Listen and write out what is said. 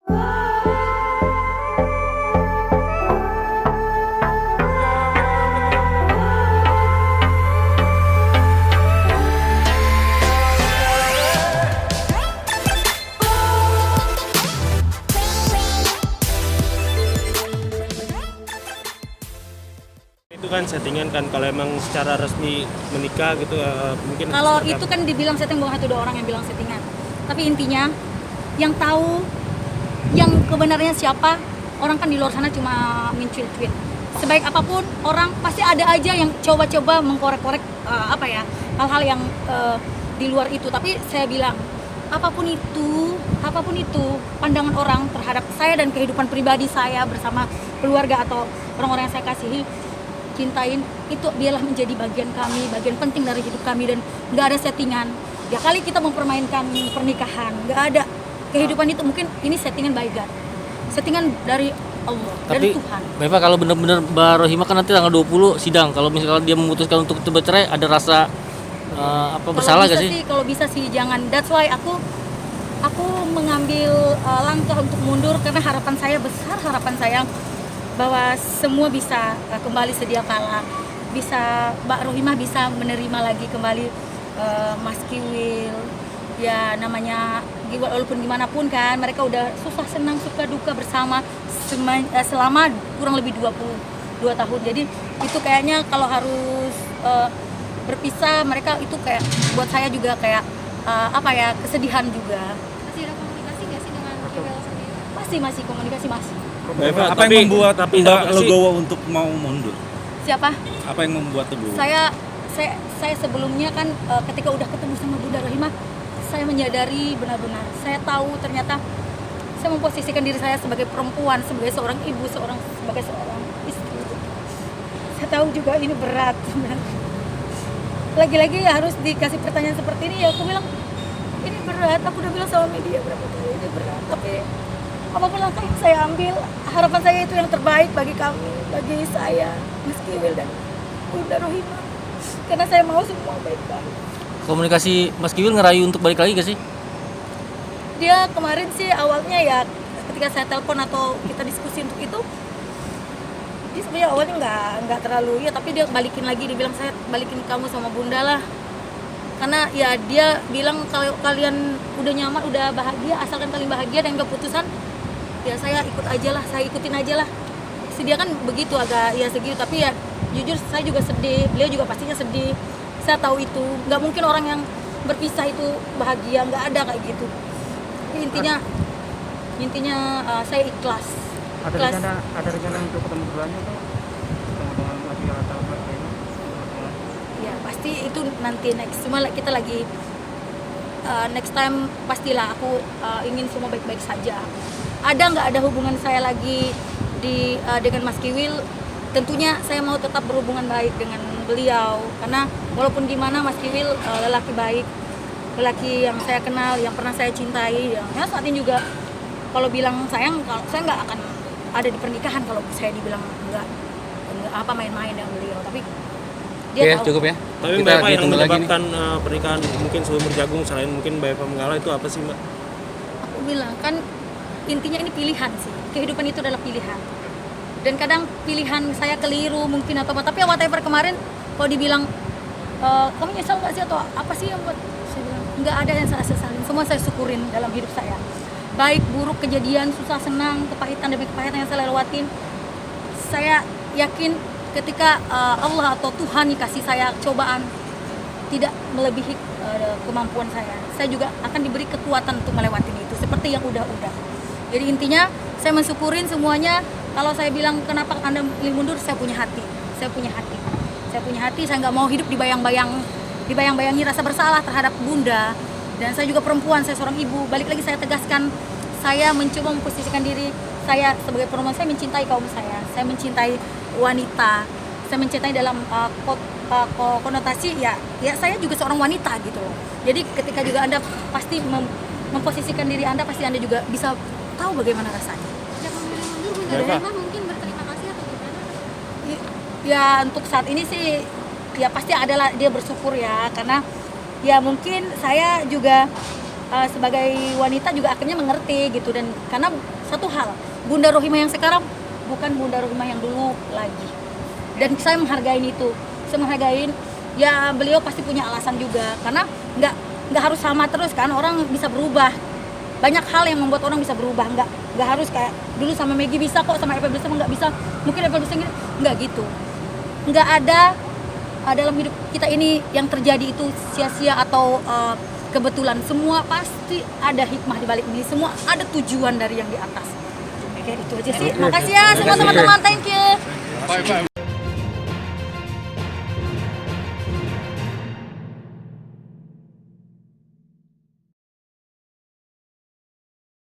Itu kan settingan kan, kalau emang secara resmi menikah gitu mungkin Kalau itu kan dibilang setting, bukan satu dua orang yang bilang settingan. Tapi intinya yang tahu yang kebenarnya siapa, orang kan di luar sana cuma mencuit-cuit. Sebaik apapun orang pasti ada aja yang coba-coba mengkorek-korek hal-hal yang di luar itu. Tapi saya bilang apapun itu pandangan orang terhadap saya dan kehidupan pribadi saya bersama keluarga atau orang-orang yang saya kasihi, cintain, itu biarlah menjadi bagian kami, bagian penting dari hidup kami, dan nggak ada settingan. Ya kali kita mempermainkan pernikahan, nggak ada. Kehidupan itu mungkin ini settingan by God, settingan dari Allah, dari Tuhan. Mbak, kalau benar-benar Mbak Rohimah kan nanti tanggal 20 sidang, kalau misalnya dia memutuskan untuk bercerai, ada rasa bersalah gak sih? Kalau bisa sih jangan. That's why aku mengambil langkah untuk mundur, karena harapan saya besar, harapan saya bahwa semua bisa kembali sedia kala, bisa Mbak Rohimah bisa menerima lagi kembali Mas Kiwil, ya namanya walaupun gimana pun kan mereka udah susah senang suka duka bersama selama kurang lebih 22 tahun. Jadi itu kayaknya kalau harus berpisah mereka itu kayak buat saya juga kayak kesedihan juga. Masih ada komunikasi nggak sih dengan Kiwil sendiri? Masih komunikasi masih. Apa yang membuat Mbak Legowo untuk mau mundur? Siapa? Apa yang membuat Legowo? Saya sebelumnya kan ketika udah ketemu sama Bunda Rohimah, saya menyadari benar-benar, saya tahu ternyata saya memposisikan diri saya sebagai perempuan, sebagai seorang ibu, sebagai seorang istri. Saya tahu juga ini berat sebenarnya. Lagi-lagi ya harus dikasih pertanyaan seperti ini, ya aku bilang ini berat. Aku udah bilang sama media berapa kali ini berat, tapi apapun langkah yang saya ambil, harapan saya itu yang terbaik bagi kami, bagi saya, Mas Kiwil dan Bunda Rohimah, karena saya mau semua baik-baik. Komunikasi Mas Kiwil ngerayu untuk balik lagi gak sih? Dia kemarin sih awalnya ya ketika saya telepon atau kita diskusi untuk itu, dia sebenarnya awalnya nggak terlalu ya, tapi dia balikin lagi, dia bilang saya balikin kamu sama Bunda lah, karena ya dia bilang kalau kalian udah nyaman, udah bahagia, asalkan kalian bahagia dan keputusan, ya saya ikut aja lah, saya ikutin aja lah. Dia kan begitu agak ya segitu, tapi ya jujur saya juga sedih, beliau juga pastinya sedih. Saya tahu itu, nggak mungkin orang yang berpisah itu bahagia, nggak ada kayak gitu. Tapi intinya saya ikhlas. Ada rencana untuk ketemu keduanya tuh? Ketemu dengan laki atau bagaimana? Ya pasti itu nanti next. Cuma kita lagi next time pastilah aku ingin semua baik-baik saja. Ada nggak ada hubungan saya lagi dengan Mas Kiwil? Tentunya saya mau tetap berhubungan baik dengan beliau, karena walaupun gimana Mas Kiwil lelaki baik, lelaki yang saya kenal, yang pernah saya cintai, ya saat ini juga kalau bilang sayang, kalau saya nggak akan ada di pernikahan kalau saya dibilang enggak main-main dengan beliau. Tapi dia tahu. Cukup ya. Tapi Mbak Eva, yang menyebabkan pernikahan mungkin seumur jagung selain mungkin Mbak Eva mengalah itu apa sih Mbak? Aku bilang kan intinya ini pilihan sih, kehidupan itu adalah pilihan, dan kadang pilihan saya keliru mungkin atau apa, tapi whatever kemarin kalau dibilang kamu nyesal nggak sih atau apa sih yang buat, saya bilang nggak ada yang saya sesalin, semua saya syukurin dalam hidup saya, baik buruk kejadian, susah senang, kepahitan demi kepahitan yang saya lewatin. Saya yakin ketika Allah atau Tuhan kasih saya cobaan tidak melebihi kemampuan saya juga akan diberi kekuatan untuk melewati itu seperti yang udah. Jadi intinya saya mensyukurin semuanya. Kalau saya bilang kenapa Anda milih mundur, saya punya hati, saya nggak mau hidup dibayang-bayangi rasa bersalah terhadap Bunda, dan saya juga perempuan, saya seorang ibu. Balik lagi saya tegaskan, saya mencoba memposisikan diri saya sebagai perempuan, saya mencintai kaum saya mencintai wanita, saya mencintai dalam konotasi ya saya juga seorang wanita gitu loh. Jadi ketika juga Anda pasti memposisikan diri Anda, pasti Anda juga bisa tahu bagaimana rasanya. Sejak memilih mundur, Bunda Rohimah mungkin berterima kasih atau gimana? Ya untuk saat ini sih ya pasti adalah dia bersyukur ya, karena ya mungkin saya juga sebagai wanita juga akhirnya mengerti gitu. Dan karena satu hal, Bunda Rohimah yang sekarang bukan Bunda Rohimah yang dulu lagi. Dan saya menghargai itu. Saya menghargai, ya beliau pasti punya alasan juga, karena nggak harus sama terus kan, orang bisa berubah. Banyak hal yang membuat orang bisa berubah, nggak harus kayak dulu sama Maggie bisa kok, sama Apple bisa nggak bisa, mungkin Apple bisa gini, nggak gitu. Nggak ada dalam hidup kita ini yang terjadi itu sia-sia atau kebetulan. Semua pasti ada hikmah di balik ini, semua ada tujuan dari yang di atas. Kayak itu aja sih. Makasih ya semua teman-teman, thank you.